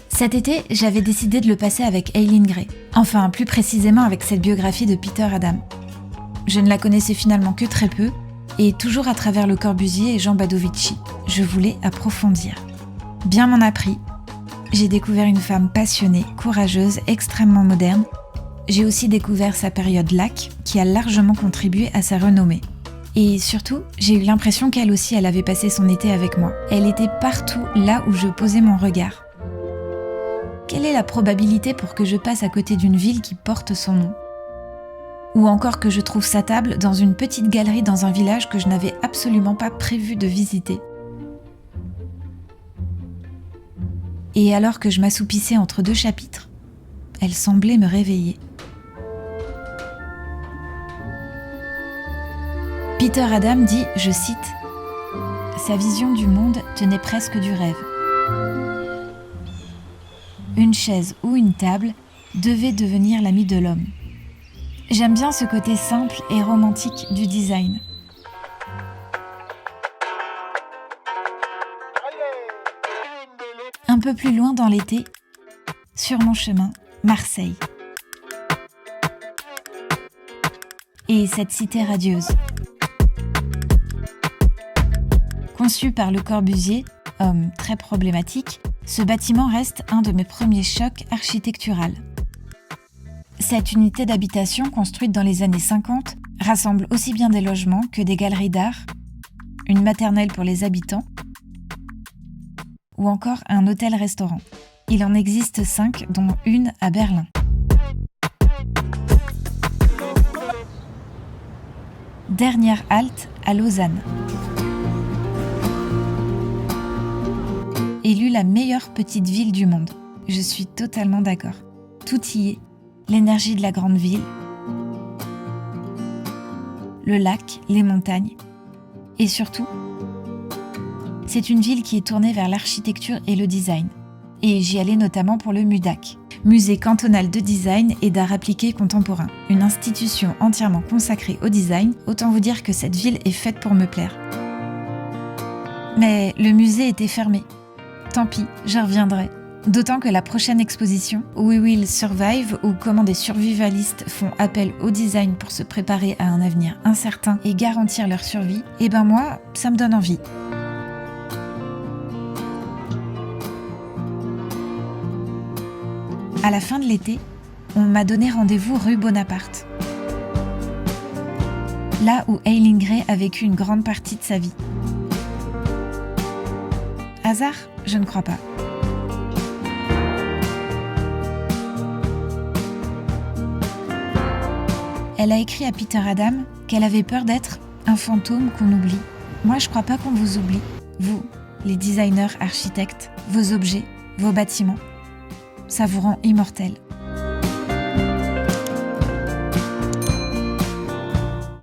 Cet été, j'avais décidé de le passer avec Eileen Gray. Enfin, plus précisément avec cette biographie de Peter Adam. Je ne la connaissais finalement que très peu, et toujours à travers Le Corbusier et Jean Badovici. Je voulais approfondir. Bien m'en a pris. J'ai découvert une femme passionnée, courageuse, extrêmement moderne. J'ai aussi découvert sa période lac, qui a largement contribué à sa renommée. Et surtout, j'ai eu l'impression qu'elle aussi, elle avait passé son été avec moi. Elle était partout là où je posais mon regard. Quelle est la probabilité pour que je passe à côté d'une ville qui porte son nom ? Ou encore que je trouve sa table dans une petite galerie dans un village que je n'avais absolument pas prévu de visiter. Et alors que je m'assoupissais entre deux chapitres, elle semblait me réveiller. Peter Adam dit, je cite, « Sa vision du monde tenait presque du rêve. Une chaise ou une table devait devenir l'ami de l'homme. J'aime bien ce côté simple et romantique du design. » Un peu plus loin dans l'été, sur mon chemin, Marseille. Et cette cité radieuse. Conçu par Le Corbusier, homme très problématique, ce bâtiment reste un de mes premiers chocs architecturaux. Cette unité d'habitation construite dans les années 50 rassemble aussi bien des logements que des galeries d'art, une maternelle pour les habitants ou encore un hôtel-restaurant. Il en existe 5, dont une à Berlin. Dernière halte à Lausanne. Élue la meilleure petite ville du monde. Je suis totalement d'accord. Tout y est. L'énergie de la grande ville, le lac, les montagnes. Et surtout, c'est une ville qui est tournée vers l'architecture et le design. Et j'y allais notamment pour le MUDAC, Musée cantonal de design et d'art appliqué contemporain. Une institution entièrement consacrée au design, autant vous dire que cette ville est faite pour me plaire. Mais le musée était fermé. Tant pis, je reviendrai. D'autant que la prochaine exposition, We Will Survive, ou comment des survivalistes font appel au design pour se préparer à un avenir incertain et garantir leur survie, eh ben moi, ça me donne envie. À la fin de l'été, on m'a donné rendez-vous rue Bonaparte. Là où Eileen Gray a vécu une grande partie de sa vie. Hasard ? Je ne crois pas. Elle a écrit à Peter Adam qu'elle avait peur d'être un fantôme qu'on oublie. Moi, je crois pas qu'on vous oublie. Vous, les designers, architectes, vos objets, vos bâtiments. Ça vous rend immortel.